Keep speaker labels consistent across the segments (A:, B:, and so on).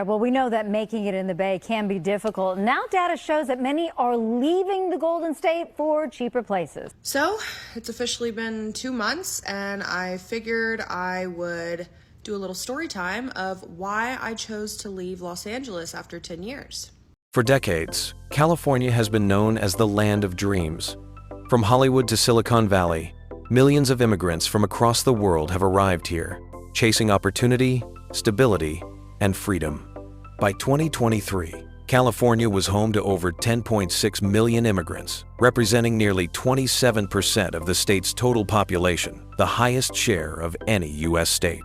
A: Well, we know that making it in the Bay can be difficult. Now data shows that many are leaving the Golden State for cheaper places.
B: So it's officially been 2 months, and I figured I would do a little story time of why I chose to leave Los Angeles after 10 years.
C: For decades, California has been known as the land of dreams. From Hollywood to Silicon Valley, millions of immigrants from across the world have arrived here, chasing opportunity, stability, and freedom. By 2023, California was home to over 10.6 million immigrants, representing nearly 27% of the state's total population, the highest share of any U.S. state.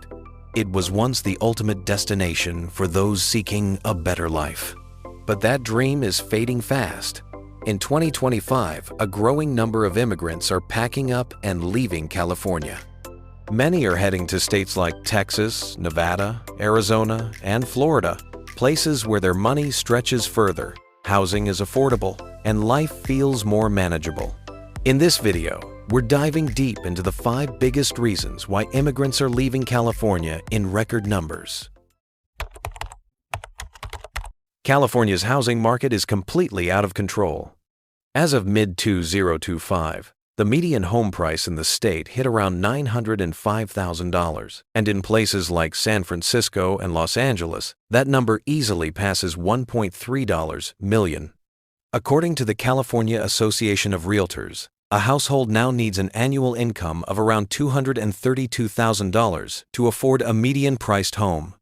C: It was once the ultimate destination for those seeking a better life. But that dream is fading fast. In 2025, a growing number of immigrants are packing up and leaving California. Many are heading to states like Texas, Nevada, Arizona, and Florida, places where their money stretches further, housing is affordable, and life feels more manageable. In this video, we're diving deep into the 5 biggest reasons why immigrants are leaving California in record numbers. California's housing market is completely out of control. As of mid-2025, the median home price in the state hit around $905,000, and in places like San Francisco and Los Angeles, that number easily passes $1.3 million. According to the California Association of Realtors, a household now needs an annual income of around $232,000 to afford a median-priced home.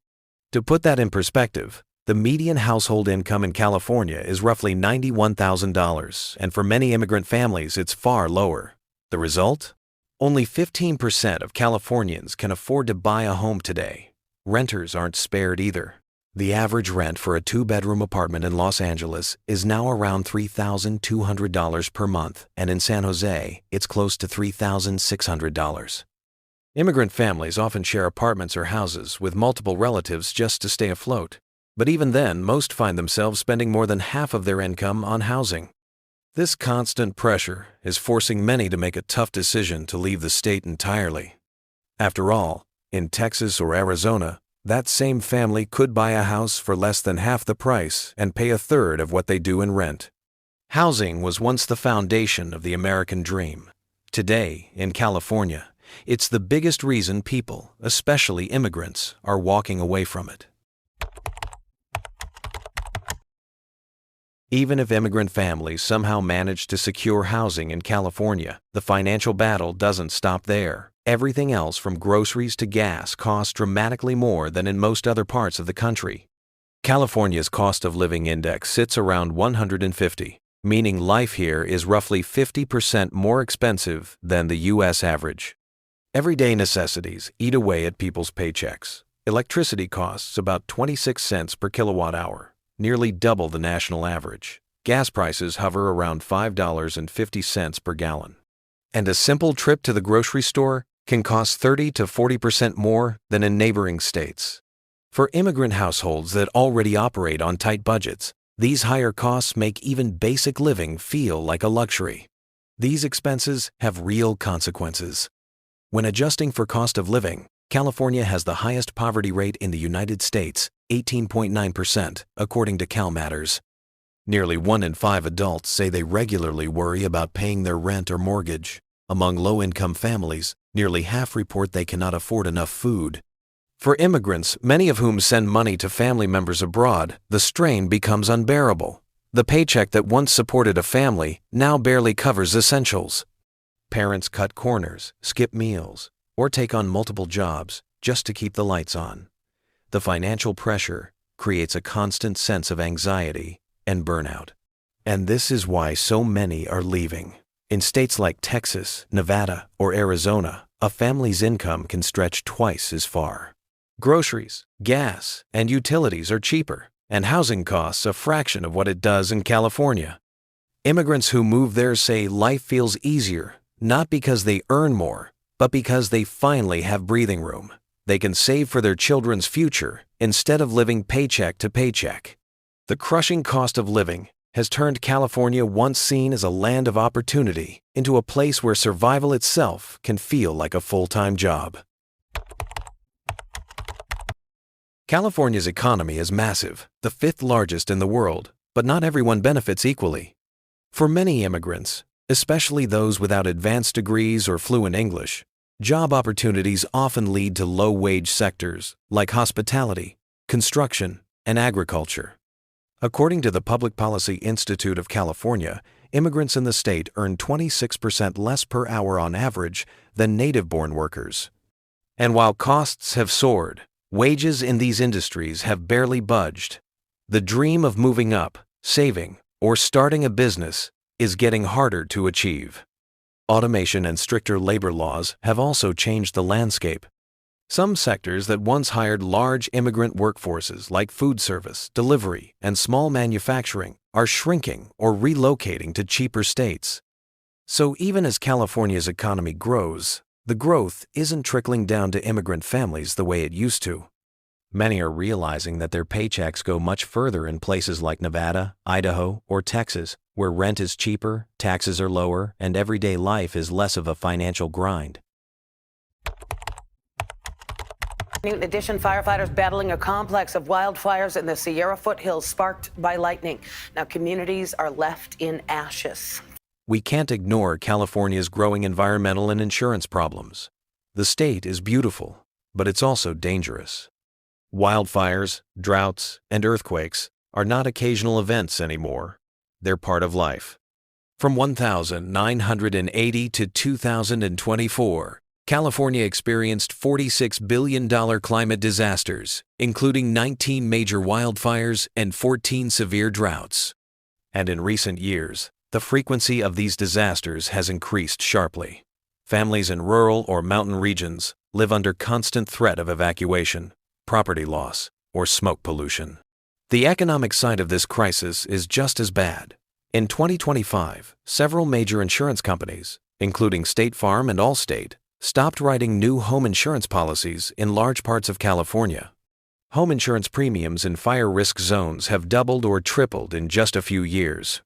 C: To put that in perspective, the median household income in California is roughly $91,000, and for many immigrant families, it's far lower. The result? Only 15% of Californians can afford to buy a home today. Renters aren't spared either. The average rent for a 2-bedroom apartment in Los Angeles is now around $3,200 per month, and in San Jose, it's close to $3,600. Immigrant families often share apartments or houses with multiple relatives just to stay afloat. But even then, most find themselves spending more than half of their income on housing. This constant pressure is forcing many to make a tough decision to leave the state entirely. After all, in Texas or Arizona, that same family could buy a house for less than half the price and pay a third of what they do in rent. Housing was once the foundation of the American dream. Today, in California, it's the biggest reason people, especially immigrants, are walking away from it. Even if immigrant families somehow manage to secure housing in California, the financial battle doesn't stop there. Everything else from groceries to gas costs dramatically more than in most other parts of the country. California's cost of living index sits around 150, meaning life here is roughly 50% more expensive than the U.S. average. Everyday necessities eat away at people's paychecks. Electricity costs about 26 cents per kilowatt hour, nearly double the national average. Gas prices hover around $5.50 per gallon. And a simple trip to the grocery store can cost 30 to 40% more than in neighboring states. For immigrant households that already operate on tight budgets, these higher costs make even basic living feel like a luxury. These expenses have real consequences. When adjusting for cost of living, California has the highest poverty rate in the United States, 18.9%, according to CalMatters. Nearly 1 in 5 adults say they regularly worry about paying their rent or mortgage. Among low-income families, nearly half report they cannot afford enough food. For immigrants, many of whom send money to family members abroad, the strain becomes unbearable. The paycheck that once supported a family now barely covers essentials. Parents cut corners, skip meals, or take on multiple jobs just to keep the lights on. The financial pressure creates a constant sense of anxiety and burnout. And this is why so many are leaving. In states like Texas, Nevada, or Arizona, a family's income can stretch twice as far. Groceries, gas, and utilities are cheaper, and housing costs a fraction of what it does in California. Immigrants who move there say life feels easier, not because they earn more, but because they finally have breathing room. They can save for their children's future instead of living paycheck to paycheck. The crushing cost of living has turned California, once seen as a land of opportunity, into a place where survival itself can feel like a full-time job. California's economy is massive, the fifth largest in the world, but not everyone benefits equally. For many immigrants, especially those without advanced degrees or fluent English, job opportunities often lead to low-wage sectors like hospitality, construction, and agriculture. According to the Public Policy Institute of California, immigrants in the state earn 26% less per hour on average than native-born workers. And while costs have soared, wages in these industries have barely budged. The dream of moving up, saving, or starting a business is getting harder to achieve. Automation and stricter labor laws have also changed the landscape. Some sectors that once hired large immigrant workforces like food service, delivery, and small manufacturing are shrinking or relocating to cheaper states. So even as California's economy grows, the growth isn't trickling down to immigrant families the way it used to. Many are realizing that their paychecks go much further in places like Nevada, Idaho, or Texas, where rent is cheaper, taxes are lower, and everyday life is less of a financial grind.
D: In addition, firefighters battling a complex of wildfires in the Sierra foothills sparked by lightning. Now communities are left in ashes.
C: We can't ignore California's growing environmental and insurance problems. The state is beautiful, but it's also dangerous. Wildfires, droughts, and earthquakes are not occasional events anymore. They're part of life. From 1980 to 2024, California experienced $46 billion climate disasters, including 19 major wildfires and 14 severe droughts. And in recent years, the frequency of these disasters has increased sharply. Families in rural or mountain regions live under constant threat of evacuation, property loss, or smoke pollution. The economic side of this crisis is just as bad. In 2025, several major insurance companies, including State Farm and Allstate, stopped writing new home insurance policies in large parts of California. Home insurance premiums in fire risk zones have doubled or tripled in just a few years.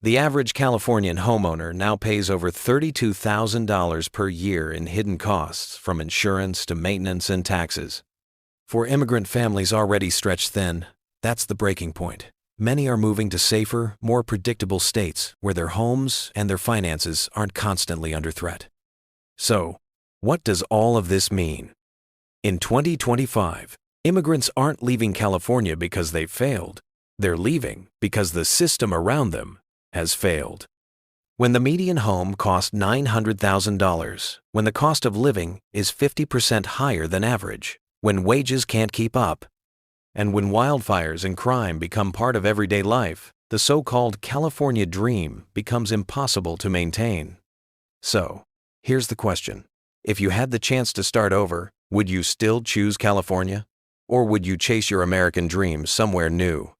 C: The average Californian homeowner now pays over $32,000 per year in hidden costs, from insurance to maintenance and taxes. For immigrant families already stretched thin, that's the breaking point. Many are moving to safer, more predictable states where their homes and their finances aren't constantly under threat. So, what does all of this mean? In 2025, immigrants aren't leaving California because they failed. They're leaving because the system around them has failed. When the median home costs $900,000, when the cost of living is 50% higher than average, when wages can't keep up, and when wildfires and crime become part of everyday life, the so-called California dream becomes impossible to maintain. So, here's the question. If you had the chance to start over, would you still choose California? Or would you chase your American dream somewhere new?